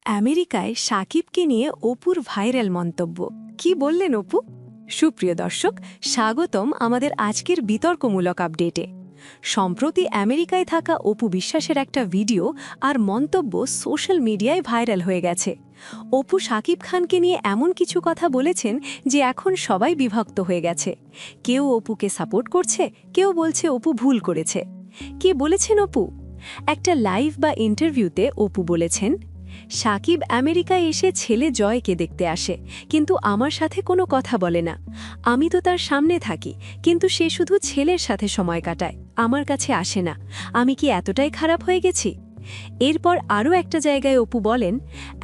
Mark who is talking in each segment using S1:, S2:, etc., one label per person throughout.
S1: আমেরিকায় শাকিবকে নিয়ে অপুর ভাইরাল মন্তব্য কি বললেন অপু? সুপ্রিয় দর্শক, স্বাগতম আমাদের আজকের বিতর্কমূলক আপডেটে। সম্প্রতি আমেরিকায় থাকা অপু বিশ্বাসের একটা ভিডিও আর মন্তব্য সোশ্যাল মিডিয়ায় ভাইরাল হয়ে গেছে। অপু শাকিব খানকে নিয়ে এমন কিছু কথা বলেছেন যে এখন সবাই বিভক্ত হয়ে গেছে। কেউ অপুকে সাপোর্ট করছে, কেউ বলছে অপু ভুল করেছে। কে বলেছেন অপু? একটা লাইভ বা ইন্টারভিউতে অপু বলেছেন, শাকিব আমেরিকায় এসে ছেলে জয়কে দেখতে আসে, কিন্তু আমার সাথে কোনো কথা বলে না। আমি তো তার সামনে থাকি, কিন্তু সে শুধু ছেলের সাথে সময় কাটায়, আমার কাছে আসে না। আমি কি এতটাই খারাপ হয়ে গেছি? এরপর আরও একটা জায়গায় অপু বলেন,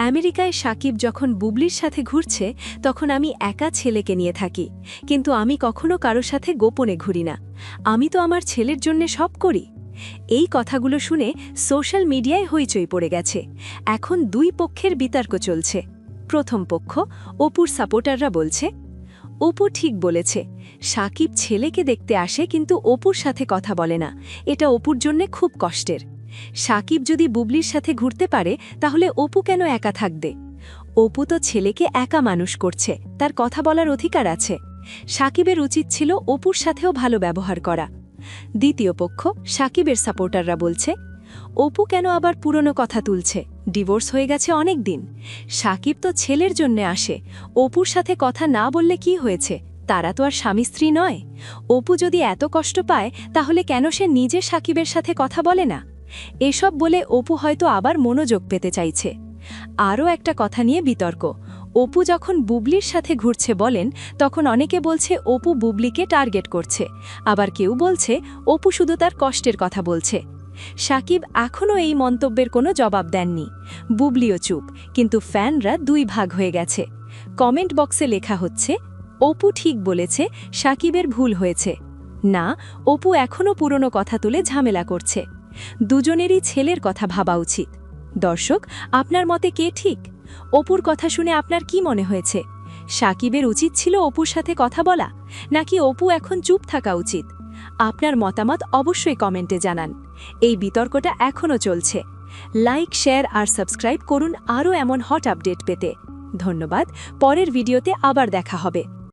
S1: আমেরিকায় শাকিব যখন বুবলির সাথে ঘুরছে তখন আমি একা ছেলেকে নিয়ে থাকি, কিন্তু আমি কখনো কারো সাথে গোপনে ঘুরি না। আমি তো আমার ছেলের জন্য সব করি। এই কথাগুলো শুনে সোশ্যাল মিডিয়ায় হইচই পড়ে গেছে। এখন দুই পক্ষের বিতর্ক চলছে। প্রথম পক্ষ, অপুর সাপোর্টাররা বলছে, অপু ঠিক বলেছে, শাকিব ছেলেকে দেখতে আসে কিন্তু অপুর সাথে কথা বলে না, এটা অপুর জন্যে খুব কষ্টের। শাকিব যদি বুবলির সাথে ঘুরতে পারে তাহলে অপু কেন একা থাকবে? অপু তো ছেলেকে একা মানুষ করছে, তার কথা বলার অধিকার আছে। শাকিবের উচিত ছিল অপুর সাথেও ভালো ব্যবহার করা। দ্বিতীয় পক্ষ, শাকিবের সাপোর্টাররা বলছে, অপু কেন আবার পুরনো কথা তুলছে? ডিভোর্স হয়ে গেছে অনেক দিন। শাকিব তো ছেলের জন্যে আসে, অপুর সাথে কথা না বললে কি হয়েছে? তারা তো আর স্বামী স্ত্রী নয়। অপু যদি এত কষ্ট পায় তাহলে কেন সে নিজে শাকিবের সাথে কথা বলে না? এসব বলে অপু হয়তো আবার মনোযোগ পেতে চাইছে। আরও একটা কথা নিয়ে বিতর্ক। অপু যখন বুবলির সাথে ঘুরছে বলেন, তখন অনেকে বলছে অপু বুবলিকে টার্গেট করছে, আবার কেউ বলছে অপু শুধু তার কষ্টের কথা বলছে। শাকিব এখনও এই মন্তব্যের কোনো জবাব দেননি। বুবলিও চুপ, কিন্তু ফ্যানরা দুই ভাগ হয়ে গেছে। কমেন্ট বক্সে লেখা হচ্ছে, অপু ঠিক বলেছে, শাকিবের ভুল হয়েছে। না, অপু এখনও পুরনো কথা তুলে ঝামেলা করছে। দুজনেরই ছেলের কথা ভাবা উচিত। দর্শক, আপনার মতে কে ঠিক? অপুর কথা শুনে আপনার কি মনে হয়েছে? শাকিবের উচিত ছিল অপুর সাথে কথা বলা, নাকি অপু এখন চুপ থাকা উচিত? আপনার মতামত অবশ্যই কমেন্টে জানান। এই বিতর্কটা এখনও চলছে। লাইক, শেয়ার আর সাবস্ক্রাইব করুন আরও এমন হট আপডেট পেতে। ধন্যবাদ। পরের ভিডিওতে আবার দেখা হবে।